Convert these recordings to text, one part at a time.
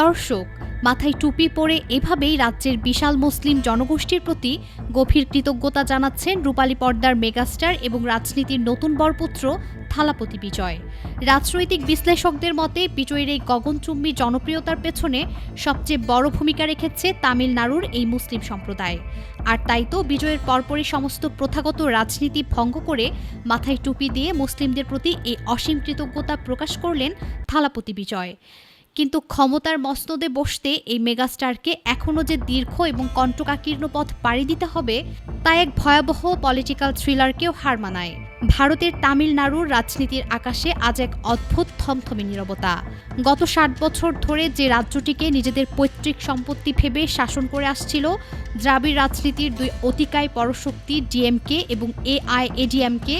দর্শক, মাথায় টুপি পরে এভাবেই রাজ্যের বিশাল মুসলিম জনগোষ্ঠীর প্রতি গভীর কৃতজ্ঞতা জানাচ্ছেন রূপালী পর্দার মেগাস্টার এবং রাজনীতির নতুন বরপুত্র থালাপতি বিজয়। রাজনৈতিক বিশ্লেষকদের মতে বিজয়ের এই গগনচুম্বী জনপ্রিয়তার পেছনে সবচেয়ে বড় ভূমিকা রেখেছে তামিলনাড়ুর এই মুসলিম সম্প্রদায়। আর তাই তো বিজয়ের পরপরই সমস্ত প্রথাগত রাজনীতি ভঙ্গ করে মাথায় টুপি দিয়ে মুসলিমদের প্রতি এই অসীম কৃতজ্ঞতা প্রকাশ করলেন থালাপতি বিজয়। কিন্তু ক্ষমতার মসনদে বসতে এই মেগাস্টারকে এখনও যে দীর্ঘ এবং কণ্টকাকীর্ণ পথ পাড়ি দিতে হবে তা এক ভয়াবহ পলিটিক্যাল থ্রিলারকেও হার মানায়। ভারতের তামিলনাড়ুর রাজনীতির আকাশে আজ এক অদ্ভুত থমথমে নীরবতা। গত ৬০ বছর ধরে যে রাজ্যটিকে নিজেদের পৈতৃক সম্পত্তি ভেবে শাসন করে আসছিল দ্রাবিড় রাজনীতির দুই অতিকায় পরশক্তি ডিএমকে এবং এআইএডিএমকে,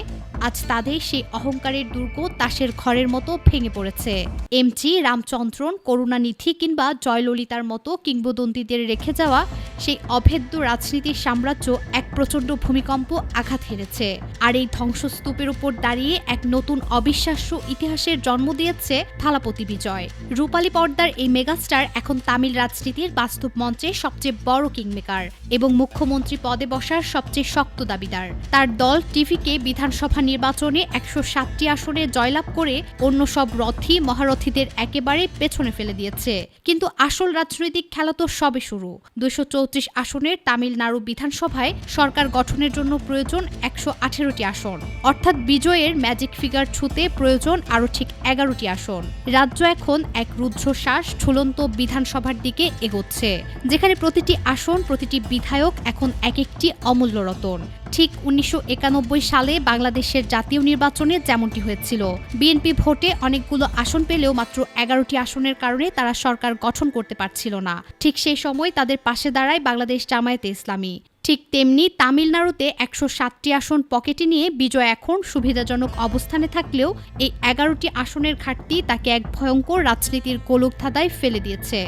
আজ তাদের সেই অহংকারের দুর্গ তাসের ঘরের মতো ভেঙে পড়েছে। এমজি রামচন্দ্রন, করুণানিধি কিংবা জয়ললিতার মতো কিংবদন্তিদের রেখে যাওয়া সেই অভেদ্য রাজনীতির সাম্রাজ্য এক প্রচণ্ড ভূমিকম্প আঘাত হেরেছে। আর এই ধ্বংসস্তূপের উপর দাঁড়িয়ে এক নতুন অবিশ্বাস্য ইতিহাসের জন্ম দিয়েছে থালাপতি বিজয়। রূপালী পর্দার এই মেগাস্টার এখন তামিল রাজনীতির বাস্তব মঞ্চে সবচেয়ে বড় কিংমেকার এবং মুখ্যমন্ত্রী পদে বসার সবচেয়ে শক্ত দাবিদার। তার দল টিভিকে বিধানসভা নির্বাচনে ১৬০টি আসনে জয়লাভ করে অন্য সব রথী মহারথীদের একেবারে পেছনে ফেলে দিয়েছে। কিন্তু আসল রাজনৈতিক খেলা তো সবে শুরু। ২৩৪ আসনের তামিলনাড়ু বিধানসভায় সরকার গঠনের জন্য প্রয়োজন ১১৮টি আসন, অর্থাৎ বিজয়ের ম্যাজিক ফিগার ছুঁতে প্রয়োজন আরও ঠিক ১১টি আসন। রাজ্য এখন এক রুদ্ধশ্বাস ঝুলন্ত বিধানসভার দিকে এগোচ্ছে, যেখানে প্রতিটি আসন, প্রতিটি বিধায়ক এখন এক একটি অমূল্য রতন। ঠিক ১৯৯১ সালে বাংলাদেশের জাতীয় নির্বাচনে যেমনটি হয়েছিল। বিএনপি ভোটে অনেকগুলো আসন পেলেও মাত্র ১১টি আসনের কারণে তারা সরকার গঠন করতে পারছিল না। ঠিক সেই সময় তাদের পাশে দাঁড়ায় বাংলাদেশ জামায়াতে ইসলামী। ঠিক তেমনি তামিলনাড়ুতে ১৬০টি আসন পকেটে নিয়ে বিজয় এখন সুবিধাজনক অবস্থানে থাকলেও এই ১১টি আসনের ঘাটতি তাকে এক ভয়ঙ্কর রাজনীতির গোলকধাঁধায় ফেলে দিয়েছে।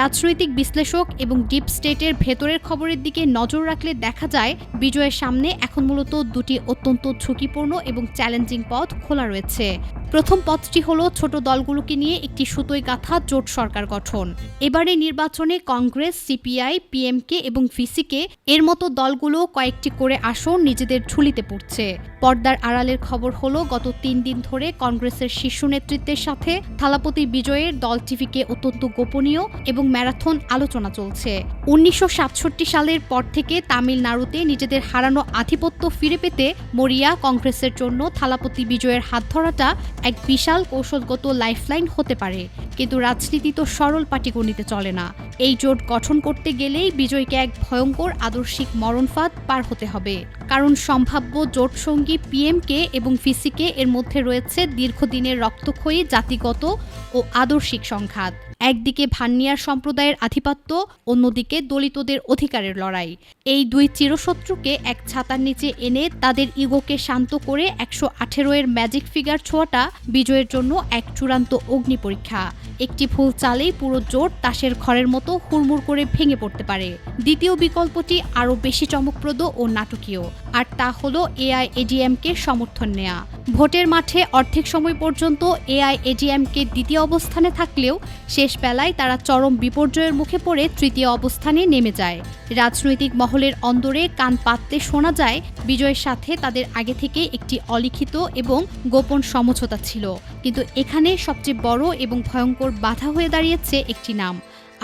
রাজনৈতিক বিশ্লেষক এবং ডিপ স্টেটের ভেতরের খবরের দিকে নজর রাখলে দেখা যায় বিজয়ের সামনে এখন মূলত দুটি অত্যন্ত ঝুঁকিপূর্ণ এবং চ্যালেঞ্জিং পথ খোলা রয়েছে। প্রথম পথটি হলো ছোট দলগুলোকে নিয়ে একটি সুতোয় গাঁথা জোট সরকার গঠন। এবারে নির্বাচনে কংগ্রেস, সিপিআই, পিএমকে এবং ভিসিকে এর মতো দলগুলো কয়েকটি করে আসন নিজেদের ঝুলিতে পড়ছে। পর্দার আড়ালের খবর হলো গত ৩ দিন ধরে কংগ্রেসের শীর্ষ নেতৃত্বের সাথে থালাপতি বিজয়ের দল টিভিকে অত্যন্ত গোপনীয় এবং ম্যারাথন আলোচনা চলছে। ১৯৬৭ সালের পর থেকে তামিলনাড়ুতে নিজেদের হারানো আধিপত্য ফিরে পেতে মরিয়া কংগ্রেসের জন্য থালাপতি বিজয়ের হাত ধরাটা এক বিশাল কৌশলগত লাইফলাইন হতে পারে। কিন্তু রাজনীতি তো সরল পাটিগণিতে চলে না। এই জোট গঠন করতে গেলেই বিজয়কে এক ভয়ঙ্কর আদর্শিক মরণফাঁদ পার হতে হবে। কারণ সম্ভাব্য জোটসঙ্গী পিএমকে এবং ভিসিকে এর মধ্যে রয়েছে দীর্ঘদিনের রক্তক্ষয়ী জাতিগত ও আদর্শিক সংঘাত। একদিকে ভান্নিয়ার সম্প্রদায়ের আধিপত্য, অন্যদিকে দলিতদের অধিকারের লড়াই। এই দুই চিরশত্রুকে এক ছাতার নিচে এনে তাদের ইগোকে শান্ত করে ১১৮ এর ম্যাজিক ফিগার ছোঁয়াটা বিজয়ের জন্য এক চূড়ান্ত অগ্নি পরীক্ষা। একটি ভুল চালেই পুরো জোট তাসের ঘরের মতো হুড়মুড় করে ভেঙে পড়তে পারে। দ্বিতীয় বিকল্পটি আরও বেশি চমকপ্রদ ও নাটকীয়, আর তা হলো এআইএডিএমকে সমর্থন নেয়া। ভোটের মাঠে অর্ধেক সময় পর্যন্ত এআইএডিএমকে দ্বিতীয় অবস্থানে থাকলেও শেষ বেলায় তারা চরম বিপর্যয়ের মুখে পড়ে তৃতীয় অবস্থানে নেমে যায়। রাজনৈতিক মহলের অন্দরে কান পাততে শোনা যায় বিজয়ের সাথে তাদের আগে থেকে একটি অলিখিত এবং গোপন সমঝোতা ছিল। কিন্তু এখানে সবচেয়ে বড় এবং ভয়ঙ্কর বাধা হয়ে দাঁড়িয়েছে একটি নাম,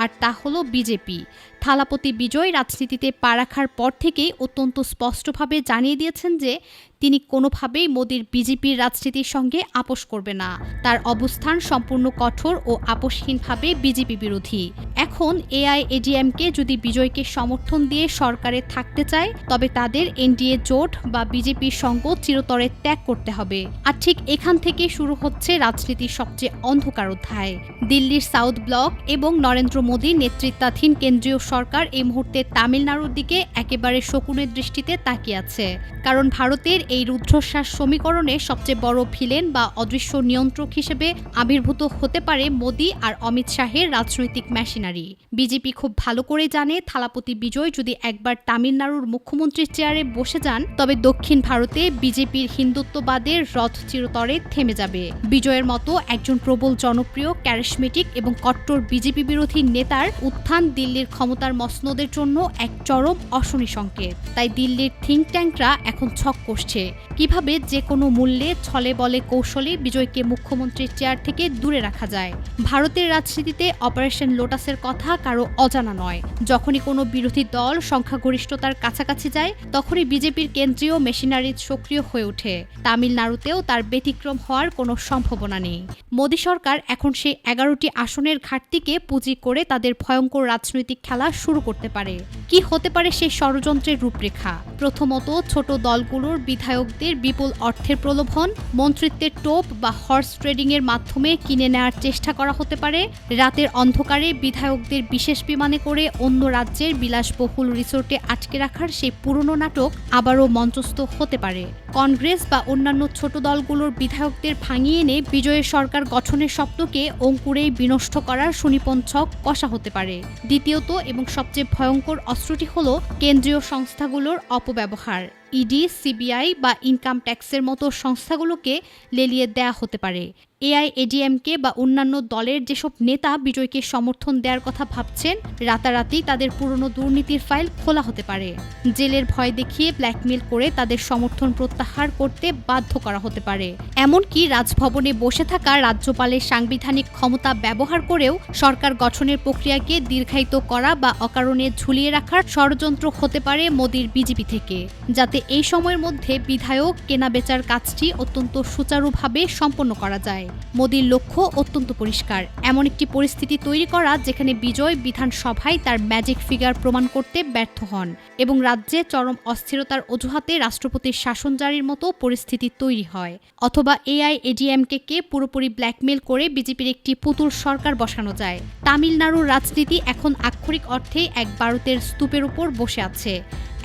আর তা হলো বিজেপি। থালাপতি বিজয় রাজনীতিতে পা রাখার পর থেকেই অত্যন্ত স্পষ্টভাবে জানিয়ে দিয়েছেন যে তিনি কোনোভাবেই মোদির বিজেপির রাজনীতির সঙ্গে আপোষ করবে না। তার অবস্থান সম্পূর্ণ কঠোর ও আপোষহীনভাবে বিজেপি বিরোধী। এখন এআইএডিএমকে যদি বিজয়কে সমর্থন দিয়ে সরকারে থাকতে চায় তবে তাদের এনডিএ জোট বা বিজেপির সঙ্গ চিরতরে ত্যাগ করতে হবে। আর ঠিক এখান থেকে শুরু হচ্ছে রাজনীতির সবচেয়ে অন্ধকার অধ্যায়। দিল্লির সাউথ ব্লক এবং নরেন্দ্র মোদীর নেতৃত্বাধীন কেন্দ্রীয় সরকার এই মুহূর্তে তামিলনাড়ুর দিকে একেবারে শকুনের দৃষ্টিতে তাকিয়ে আছে। কারণ ভারতের এই রুদ্ধশ্বাস সমীকরণে সবচেয়ে বড় ভিলেন বা অদৃশ্য নিয়ন্ত্রক হিসেবে আবির্ভূত হতে পারে মোদি আর অমিত শাহের রাজনৈতিক মেশিনারি। বিজেপি খুব ভালো করে জানে থালাপতি বিজয় যদি একবার তামিলনাড়ুর মুখ্যমন্ত্রীর চেয়ারে বসে যান তবে দক্ষিণ ভারতে বিজেপির হিন্দুত্ববাদের রথ চিরতরে থেমে যাবে। বিজয়ের মতো একজন প্রবল জনপ্রিয় ক্যারিশমেটিক এবং কট্টর বিজেপি বিরোধী নেতার উত্থান দিল্লির ক্ষমতার মসনদের জন্য এক চরম অশনি সংকেত। তাই দিল্লির থিঙ্ক ট্যাঙ্করা এখন ছক কষছে কিভাবে যে কোনো মূল্যে ছলে বলে কৌশলে বিজয়কে মুখ্যমন্ত্রীর চেয়ার থেকে দূরে রাখা যায়। ভারতের রাজনীতিতে অপারেশন লোটাসের কথা কারো অজানা নয়। যখনই কোনো বিরোধী দল সংখ্যাগরিষ্ঠতার কাছাকাছি যায় তখনই বিজেপির কেন্দ্রীয় মেশিনারি সক্রিয় হয়ে ওঠে। তামিলনাড়ুতেও তার ব্যতিক্রম হওয়ার কোনো সম্ভাবনা নেই। মোদী সরকার এখন সেই 11টি আসনের ঘাটতিকে পুঁজি করে তাদের ভয়ঙ্কর রাজনৈতিক খেলা শুরু করতে পারে। কি হতে পারে সেই ষড়যন্ত্রের রূপরেখা? প্রথমত, ছোট দলগুলোর বিধায়কদের বিপুল অর্থের প্রলোভন, মন্ত্রিত্বের টোপ বা হর্স ট্রেডিং এর মাধ্যমে কিনে নেওয়ার চেষ্টা করা হতে পারে। রাতের অন্ধকারে বিধায়কদের বিশেষ বিমানে করে অন্য রাজ্যের বিলাসবহুল রিসোর্টে আটকে রাখার সেই পুরনো নাটক আবারও মঞ্চস্থ হতে পারে। কংগ্রেস বা অন্যান্য ছোট দলগুলোর বিধায়কদের ভাঙিয়ে এনে বিজয়ের সরকার গঠনের স্বপ্নকে অঙ্কুরেই বিনষ্ট করার সুনিপুণ ছক কষা হতে পারে। দ্বিতীয়ত এবং সবচেয়ে ভয়ঙ্কর অস্ত্রটি হল কেন্দ্রীয় সংস্থাগুলোর অপব্যবহার। ইডি, সিবিআই বা ইনকাম ট্যাক্সের মতো সংস্থাগুলোকে লেলিয়ে দেয়া হতে পারে। এআইএডিএমকে বা অন্যান্য দলের যেসব নেতা বিজয়কে সমর্থন দেওয়ার কথা ভাবছেন, রাতারাতি তাদের পুরনো দুর্নীতির ফাইল খোলা হতে পারে। জেলের ভয় দেখিয়ে ব্ল্যাকমেল করে তাদের সমর্থন প্রত্যাহার করতে বাধ্য করা হতে পারে। এমনকি রাজভবনে বসে থাকা রাজ্যপালের সাংবিধানিক ক্ষমতা ব্যবহার করেও সরকার গঠনের প্রক্রিয়াকে দীর্ঘায়িত করা বা অকারণে ঝুলিয়ে রাখার ষড়যন্ত্র হতে পারে মোদির বিজেপি থেকে, যাতে এই সময়ের মধ্যে বিধায়ক কেনাবেচার কাজটি অত্যন্ত সুচারুভাবে সম্পন্ন করা যায়। মোদির লক্ষ্য অত্যন্ত পরিষ্কার, এমন একটি পরিস্থিতি তৈরি করা যেখানে বিজয় বিধানসভায় তার ম্যাজিক ফিগার প্রমাণ করতে ব্যর্থ হন এবং রাজ্যে চরম অস্থিরতার অজুহাতে রাষ্ট্রপতির শাসন জারির মতো পরিস্থিতি তৈরি হয়, অথবা এআইএডিএমকে পুরোপুরি ব্ল্যাকমেল করে বিজেপির একটি পুতুল সরকার বসানো যায়। তামিলনাড়ুর রাজনীতি এখন আক্ষরিক অর্থে এক ভারতের স্তূপের উপর বসে আছে।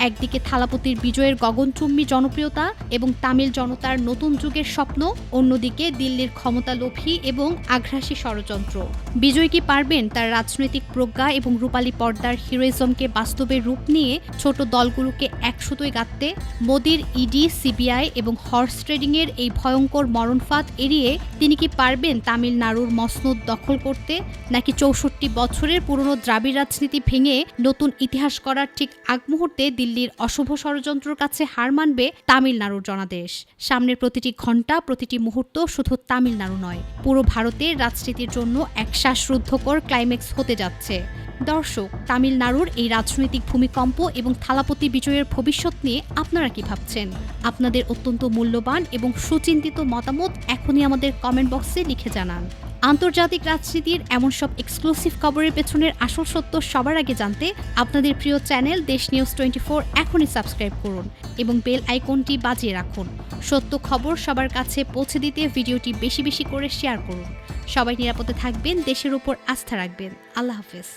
একদিকে থালাপতির বিজয়ের গগনচুম্বী জনপ্রিয়তা এবং তামিল জনতার নতুন যুগের স্বপ্ন, অন্যদিকে দিল্লির ক্ষমতালোভী এবং আগ্রাসী ষড়যন্ত্র। বিজয় কি পারবেন তার রাজনৈতিক প্রজ্ঞা এবং রূপালী পর্দার হিরোইজমকে বাস্তবে রূপ নিয়ে ছোট দলগুলোকে একসুতোয় গাঁথতে? মোদির ইডি, সিবিআই এবং হর্স ট্রেডিং এর এই ভয়ঙ্কর মরণফাঁদ এড়িয়ে তিনি কি পারবেন তামিলনাড়ুর মসনদ দখল করতে, নাকি 64 বছরের পুরনো দ্রাবিড় রাজনীতি ভেঙে নতুন ইতিহাস করার ঠিক আগ মুহূর্তে দিল্লির অশুভ ষড়যন্ত্রের কাছে হার মানবে তামিলনাড়ুর জনাদেশ? সামনের প্রতিটি ঘণ্টা, প্রতিটি মুহূর্ত শুধু তামিলনাড়ু নয়, পুরো ভারতের রাজনীতির জন্য এক শ্বাসরুদ্ধকর ক্লাইম্যাক্স হতে যাচ্ছে। দর্শক, তামিলনাড়ুর এই রাজনৈতিক ভূমিকম্প এবং থালাপতি বিজয়ের ভবিষ্যৎ নিয়ে আপনারা কি ভাবছেন? আপনাদের অত্যন্ত মূল্যবান এবং সুচিন্তিত মতামত এখনই আমাদের কমেন্ট বক্সে লিখে জানান। আন্তর্জাতিক রাজনীতির এমন সব এক্সক্লুসিভ খবরের পেছনের আসল সত্য সবার আগে জানতে আপনাদের প্রিয় চ্যানেল দেশ নিউজ 24 এখনই সাবস্ক্রাইব করুন এবং বেল আইকনটি বাজিয়ে রাখুন। সত্য খবর সবার কাছে পৌঁছে দিতে ভিডিওটি বেশি বেশি করে শেয়ার করুন। সবাই নিরাপদে থাকবেন, দেশের উপর আস্থা রাখবেন। আল্লাহ হাফেজ।